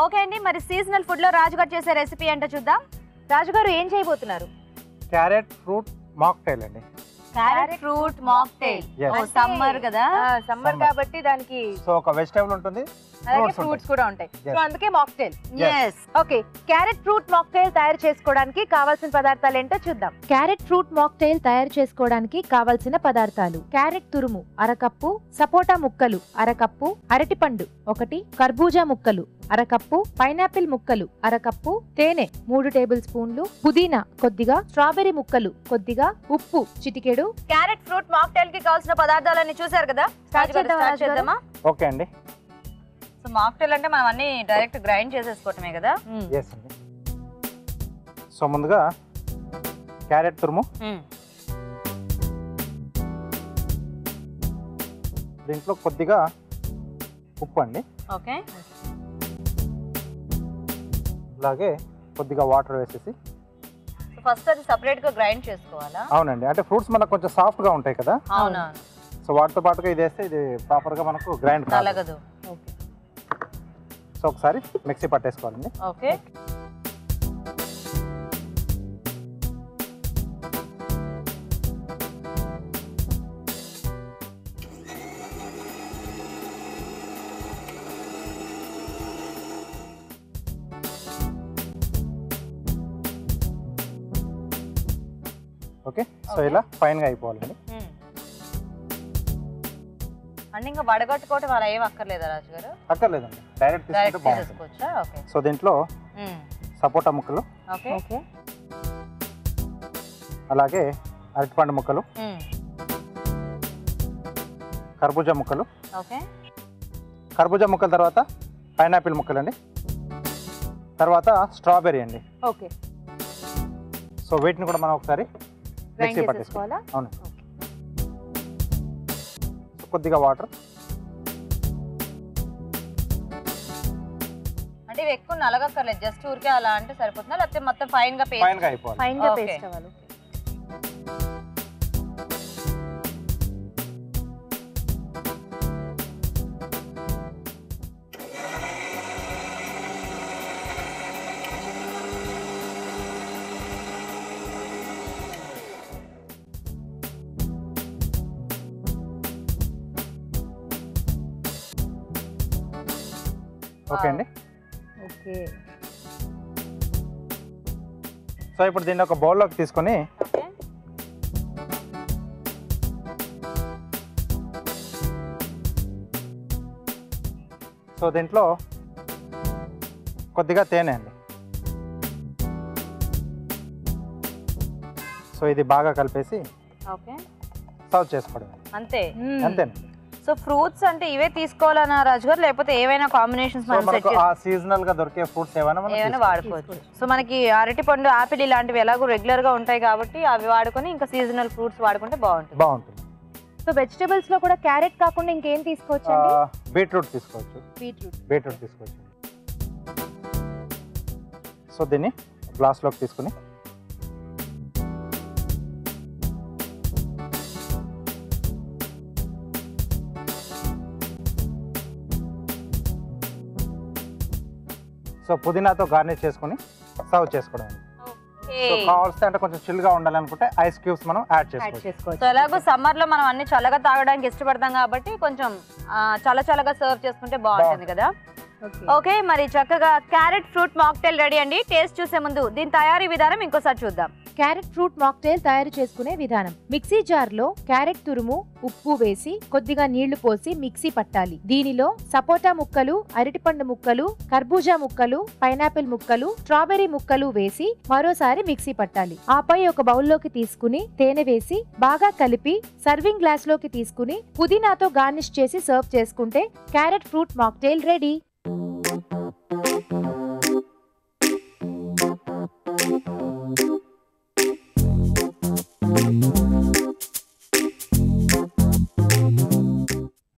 Okay అండి, మరి seasonal food లో రాజుగారు చేసే రెసిపీ ఏంటో చూద్దాం. రాజుగారు ఏం చేయబోతున్నారు? క్యారెట్ ఫ్రూట్ మాక్టైల్ అండి. Carrot fruit mocktail. సమ్మర్ కదా, సమ్మర్ కాబట్టి దానికి సో ఒక వెజిటబుల్ ఉంటుంది, అలాగే ఫ్రూట్స్ కూడా ఉంటాయి. సో అందుకే mocktail. yes. Okay, carrot fruit mocktail తయారు చేసుకోవడానికి కావాల్సిన పదార్థాలు ఏంటో చూద్దాం. క్యారెట్ ఫ్రూట్ మాక్టైల్ తయారు చేసుకోవడానికి కావాల్సిన పదార్థాలు: క్యారెట్ తురుము అరకప్పు, సపోటా ముక్కలు అరకప్పు, అరటిపండు 1, కర్బూజా ముక్కలు అరకప్పు, పైనాపిల్ ముక్కలు అరకప్పు, తేనె 3 టేబుల్ స్పూన్లు, పుదీనా కొద్దిగా, స్ట్రాబెర్రీ ముక్కలు కొద్దిగా, ఉప్పు చిటికెడు. క్యారెట్ ఫ్రూట్ మాక్టైల్ కి కావాల్సిన పదార్థాలన్నీ చూసారు కదా, స్టార్ట్ చేద్దామా? ఓకే అండి. సో మాక్టైల్ అంటే మనం అన్ని డైరెక్ట్ గ్రైండ్ చేసేసుకోవటమే కదా. ఎస్ అండి. సో ముందుగా క్యారెట్ తురుము, దీంట్లో కొద్దిగా ఉప్పు అండి, ఓకే, అలాగే కొద్దిగా వాటర్ వేసేసి. ఫస్ట్ అది సెపరేట్ గా గ్రైండ్ చేసుకోవాలా? అవునండి, అంటే ఫ్రూట్స్ మనకు కొంచెం సాఫ్ట్ గా ఉంటాయి కదా. అవునవును. సో వాటితో పాటుగా ఇది వేస్తే ఇది ప్రాపర్ గా మనకు గ్రైండ్ కలగదు. సో ఒకసారి మిక్సీ పట్టేసుకోవాలండి. Okay, okay. సో ఇలా ఫైన్ గా అయిపోవాలండి. అంటే ఇంకా వడగట్టుకోవటం అలా ఏం అక్కర్లేదా రాజుగారు? అక్కర్లేదండి, డైరెక్ట్ తీసుకుంటే బాగుంటుంది. తీసేసుకోవచ్చా? ఓకే. సో దీంట్లో సపోటా ముక్కలు, ఓకే ఓకే, అలాగే అరటిపండు ముక్కలు, కర్బూజా ముక్కలు, ఓకే, కర్బూజా ముక్కల తర్వాత పైనాపిల్ ముక్కలు అండి, తర్వాత స్ట్రాబెర్రీ అండి. ఓకే, సో వీటిని కూడా మనం ఒకసారి మిక్సీ పట్టేసుకోవాలి. అవును. సో కొద్దిగా వాటర్. అంటే ఇవి ఎక్కువ నలగక్కర్లేదు, జస్ట్ ఊరికే అలా అంటే సరిపోతుందా, లేకపోతే మొత్తం ఫైన్ గా ఫైన్ గా అయిపోవాలి? ఫైన్ గా పేస్ట్ అవ్వాలి. ఓకే అండి. ఓకే, సో ఇప్పుడు దీన్ని ఒక బౌల్లోకి తీసుకొని ఓకే, సో దీంట్లో కొద్దిగా తేనె అండి. సో ఇది బాగా కలిపేసి ఓకే, సర్వ్ చేసుకోవడం అంతే. అంతేనండి. సో ఫ్రూట్స్ అంటే ఇవే తీసుకోవాలన్నా రాజుగారు, లేకపోతే ఏవైనా కాంబినేషన్స్ సో మనకు ఆ సీజనల్ గా దొరికే ఫ్రూట్స్ ఏమైనా వాడుకోవచ్చు. సో మనకి అరటిపండు, ఆపిల్ ఇలాంటివి ఎలాగో రెగ్యులర్ గా ఉంటాయి కాబట్టి అవి వాడుకొని ఇంకా సీజనల్ ఫ్రూట్స్ వాడుకుంటే బాగుంటుంది. సో వెజిటబుల్స్ లో కూడా క్యారెట్ కాకుండా ఇంకేం తీసుకోవచ్చు? బీట్రూట్ తీసుకోవచ్చు. బీట్రూట్ తీసుకోవచ్చు. సో దీన్ని గ్లాస్ లోకి తీసుకుని సో పుదీనాతో గార్నిష్ చేసుకుని సర్వ్ చేసుకోవడం. సో కావాల్సి అంటే కొంచెం చిల్ గా ఉండాలనుకుంటే ఐస్ క్యూబ్స్ మనం యాడ్ చేసుకోవచ్చు. సో ఎలాగో సమ్మర్ లో మనం అన్ని చల్లగా తాగడానికి ఇష్టపడతాం కాబట్టి కొంచెం చల్లగా సర్వ్ చేసుకుంటే బాగుంటుంది కదా. ఓకే, మరి చక్కగా క్యారెట్ ఫ్రూట్ మాక్టైల్ రెడీ అండి. టేస్ట్ చూసే ముందు దీని తయారీ విధానం ఇంకోసారి చూద్దాం. క్యారెట్ ఫ్రూట్ మాక్టైల్ తయారు చేసుకునే విధానం: మిక్సీ జార్ లో క్యారెట్ తురుము, ఉప్పు వేసి కొద్దిగా నీళ్లు పోసి మిక్సీ పట్టాలి. దీనిలో సపోటా ముక్కలు, అరటిపండు ముక్కలు, కర్బూజా ముక్కలు, పైనాపిల్ ముక్కలు, స్ట్రాబెర్రీ ముక్కలు వేసి మరోసారి మిక్సీ పట్టాలి. ఆపై ఒక బౌల్లోకి తీసుకుని తేనె వేసి బాగా కలిపి సర్వింగ్ గ్లాస్ లోకి తీసుకుని పుదీనాతో గార్నిష్ చేసి సర్వ్ చేసుకుంటే క్యారెట్ ఫ్రూట్ మాక్టైల్ రెడీ.